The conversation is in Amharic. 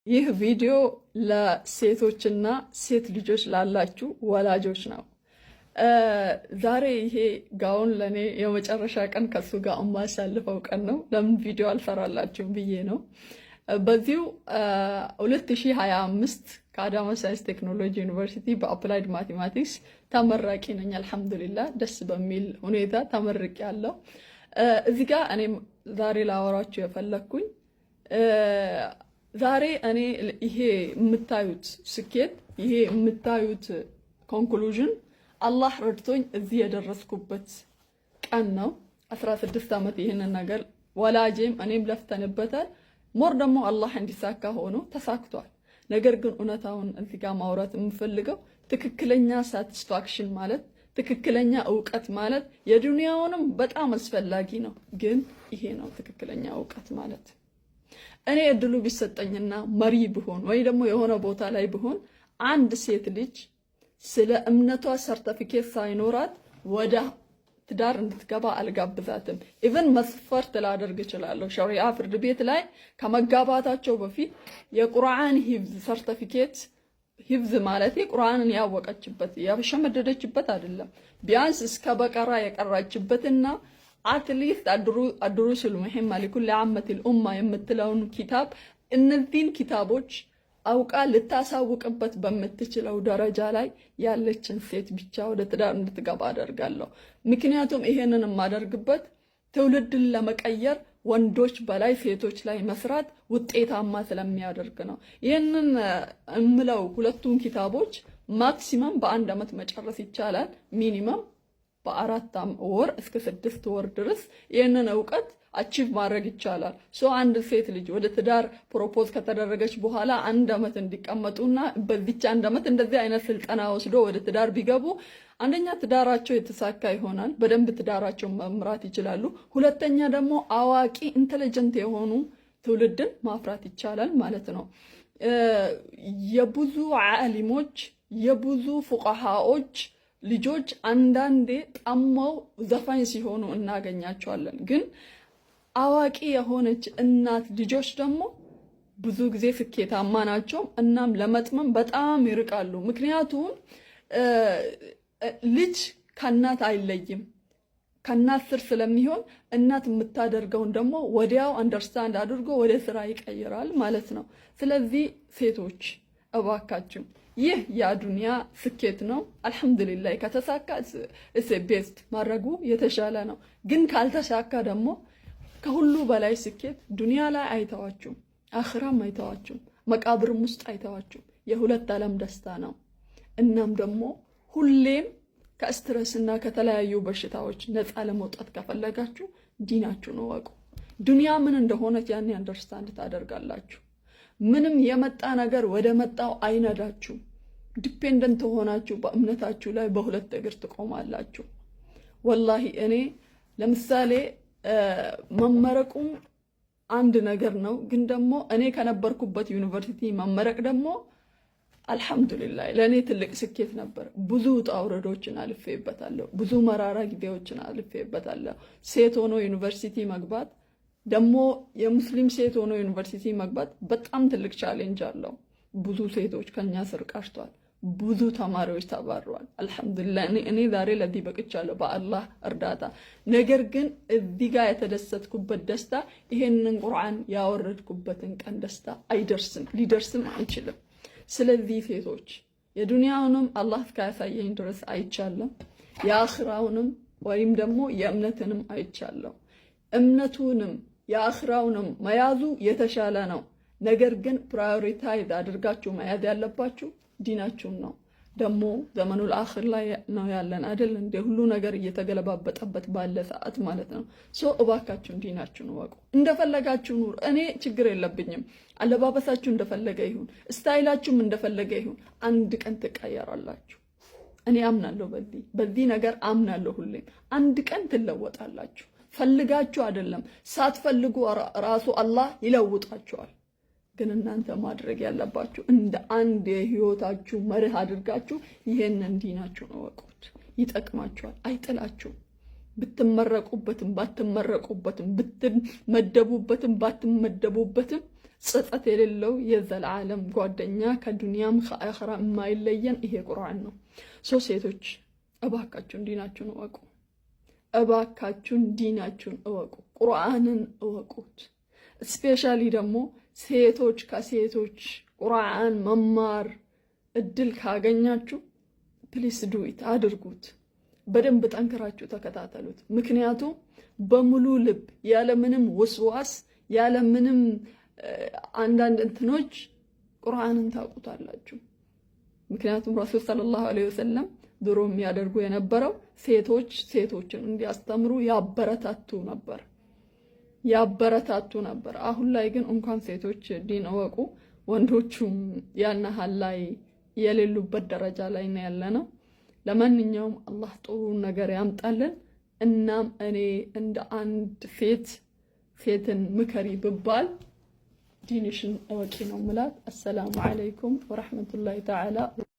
ይህ ቪዲዮ ለሴቶችና ሴት ልጆች ላላችሁ ወላጆች ነው። ዛሬ ይሄ ጋውን ለኔ የመጨረሻ ቀን ከሱ ጋር የማሳልፈው ቀን ነው። ለምን ቪዲዮ አልሰራላችሁም ብዬ ነው። በዚሁ 2025 ከአዳማ ሳይንስ ቴክኖሎጂ ዩኒቨርሲቲ በአፕላይድ ማቴማቲክስ ተመራቂ ነኝ። አልሐምዱሊላህ ደስ በሚል ሁኔታ ተመርቄ ያለው። እዚህ ጋር እኔ ዛሬ ላወራችሁ የፈለኩኝ ዛሬ እኔ ይሄ የምታዩት ስኬት ይሄ የምታዩት ኮንክሉዥን አላህ ረድቶኝ እዚህ የደረስኩበት ቀን ነው። 16 ዓመት ይሄንን ነገር ወላጄም እኔም ለፍተንበታል። ሞር ደግሞ አላህ እንዲሳካ ሆኖ ተሳክቷል። ነገር ግን እውነታውን እዚህ ጋር ማውራት የምፈልገው ትክክለኛ ሳቲስፋክሽን ማለት ትክክለኛ ዕውቀት ማለት የዱንያውንም በጣም አስፈላጊ ነው። ግን ይሄ ነው ትክክለኛ ዕውቀት ማለት። እኔ እድሉ ቢሰጠኝና መሪ ብሆን ወይ ደግሞ የሆነ ቦታ ላይ ብሆን አንድ ሴት ልጅ ስለ እምነቷ ሰርቲፊኬት ሳይኖራት ወደ ትዳር እንድትገባ አልጋብዛትም። ኢቭን መስፈርት ላደርግ እችላለሁ። ሸሪዓ ፍርድ ቤት ላይ ከመጋባታቸው በፊት የቁርአን ሂፍዝ ሰርቲፊኬት ሂፍዝ ማለት ቁርአንን ያወቀችበት ያሸመደደችበት አይደለም፣ ቢያንስ እስከ በቀራ የቀራችበትና አትሊስት አድሩሱል ሙሂማ ለኩል አመቲል ኡማ የምትለውን ኪታብ እነዚህን ኪታቦች አውቃ ልታሳውቅበት በምትችለው ደረጃ ላይ ያለችን ሴት ብቻ ወደ ትዳር እንድትገባ አደርጋለሁ። ምክንያቱም ይሄንን የማደርግበት ትውልድን ለመቀየር ወንዶች በላይ ሴቶች ላይ መስራት ውጤታማ ስለሚያደርግ ነው። ይሄንን እምለው ሁለቱን ኪታቦች ማክሲመም በአንድ ዓመት መጨረስ ይቻላል። ሚኒመም በ4 ወር እስከ 6 ወር ድረስ ይሄንን ዕውቀት አቺቭ ማድረግ ይቻላል። አንድ ሴት ልጅ ወደ ትዳር ፕሮፖዝ ከተደረገች በኋላ 1 ዓመት እንዲቀመጡና በዚች 1 ዓመት እንደዚህ አይነት ስልጠና ወስዶ ወደ ትዳር ቢገቡ አንደኛ ትዳራቸው የተሳካ ይሆናል፣ በደንብ ትዳራቸው መምራት ይችላሉ። ሁለተኛ ደግሞ አዋቂ ኢንተለጀንት የሆኑ ትውልድን ማፍራት ይቻላል ማለት ነው። የብዙ ዓሊሞች የብዙ ፉቃሃዎች ልጆች አንዳንዴ ጠመው ዘፋኝ ሲሆኑ እናገኛቸዋለን። ግን አዋቂ የሆነች እናት ልጆች ደግሞ ብዙ ጊዜ ስኬታማ ናቸው። እናም ለመጥመም በጣም ይርቃሉ። ምክንያቱም ልጅ ከእናት አይለይም፣ ከእናት ስር ስለሚሆን እናት የምታደርገውን ደግሞ ወዲያው አንደርስታንድ አድርጎ ወደ ስራ ይቀይራል ማለት ነው። ስለዚህ ሴቶች እባካችሁ ይህ የዱንያ ስኬት ነው። አልሐምዱሊላህ ከተሳካ እስ ቤስት ማድረጉ የተሻለ ነው። ግን ካልተሳካ ደግሞ ከሁሉ በላይ ስኬት ዱንያ ላይ አይተዋችሁም፣ አኽራም አይተዋችሁም፣ መቃብርም ውስጥ አይተዋችሁም። የሁለት ዓለም ደስታ ነው። እናም ደግሞ ሁሌም ከስትረስና ከተለያዩ በሽታዎች ነፃ ለመውጣት ከፈለጋችሁ ዲናችሁን እወቁ። ዱንያ ምን እንደሆነች ያን አንደርስታንድ ታደርጋላችሁ። ምንም የመጣ ነገር ወደ መጣው አይነዳችሁ። ዲፔንደንት ሆናችሁ በእምነታችሁ ላይ በሁለት እግር ትቆማላችሁ። ወላሂ እኔ ለምሳሌ መመረቁም አንድ ነገር ነው። ግን ደግሞ እኔ ከነበርኩበት ዩኒቨርሲቲ መመረቅ ደግሞ አልሐምዱሊላህ ለእኔ ትልቅ ስኬት ነበር። ብዙ ውጣ ውረዶችን አልፌበታለሁ። ብዙ መራራ ጊዜዎችን አልፌበታለሁ። ሴት ሆኖ ዩኒቨርሲቲ መግባት ደግሞ የሙስሊም ሴት ሆኖ ዩኒቨርሲቲ መግባት በጣም ትልቅ ቻሌንጅ አለው። ብዙ ሴቶች ከኛ ስር ቀርቷል። ብዙ ተማሪዎች ተባረዋል። አልሐምዱሊላህ እኔ ዛሬ ለዚህ በቅቻለሁ በአላህ እርዳታ። ነገር ግን እዚህ ጋር የተደሰትኩበት ደስታ ይሄንን ቁርአን ያወረድኩበትን ቀን ደስታ አይደርስም፣ ሊደርስም አይችልም። ስለዚህ ሴቶች የዱንያውንም አላህ እስካያሳየኝ ድረስ አይቻለም፣ የአኽራውንም ወይም ደግሞ የእምነትንም አይቻለሁ። እምነቱንም የአኽራውንም መያዙ የተሻለ ነው። ነገር ግን ፕራዮሪታይዝ አድርጋችሁ መያዝ ያለባችሁ ዲናችሁን ነው። ደግሞ ዘመኑል አኽር ላይ ነው ያለን አይደል? እንደ ሁሉ ነገር እየተገለባበጠበት ባለ ሰዓት ማለት ነው። እባካችሁን ዲናችሁን ወቁ። እንደፈለጋችሁ ኑር፣ እኔ ችግር የለብኝም። አለባበሳችሁ እንደፈለገ ይሁን፣ ስታይላችሁም እንደፈለገ ይሁን። አንድ ቀን ትቀየራላችሁ። እኔ አምናለሁ፣ በዚህ ነገር አምናለሁ። ሁሌም አንድ ቀን ትለወጣላችሁ። ፈልጋችሁ አይደለም፣ ሳትፈልጉ ራሱ አላህ ይለውጣችኋል። ግን እናንተ ማድረግ ያለባችሁ እንደ አንድ የህይወታችሁ መርህ አድርጋችሁ ይሄንን ዲናችሁን እወቁት። ይጠቅማችኋል፣ አይጥላችሁም። ብትመረቁበትም ባትመረቁበትም ብትመደቡበትም ባትመደቡበትም ጸጸት የሌለው የዘላለም ጓደኛ ከዱንያም ከአኺራ የማይለየን ይሄ ቁርአን ነው። ሴቶች እባካችሁን ዲናችሁን እወቁ። እባካችሁን ዲናችሁን እወቁ። ቁርአንን እወቁት። ስፔሻሊ ደግሞ ሴቶች ከሴቶች ቁርአን መማር እድል ካገኛችሁ ፕሊስ ዱኢት አድርጉት። በደንብ ጠንክራችሁ ተከታተሉት። ምክንያቱም በሙሉ ልብ ያለምንም ወስዋስ ያለምንም አንዳንድ እንትኖች ቁርአንን ታውቁታላችሁ። ምክንያቱም ረሱል ሰለላሁ ዐለይሂ ወሰለም ድሮ የሚያደርጉ የነበረው ሴቶችን እንዲያስተምሩ ያበረታቱ ነበር። አሁን ላይ ግን እንኳን ሴቶች ዲን እወቁ ወንዶቹም ያናሃል ላይ የሌሉበት ደረጃ ላይ ነው ያለነው። ለማንኛውም አላህ ጥሩ ነገር ያምጣልን። እናም እኔ እንደ አንድ ሴትን ምከሪ ብባል ዲንሽን እወቂ ነው ምላት። አሰላሙ አለይኩም ወራህመቱላሂ ተዓላ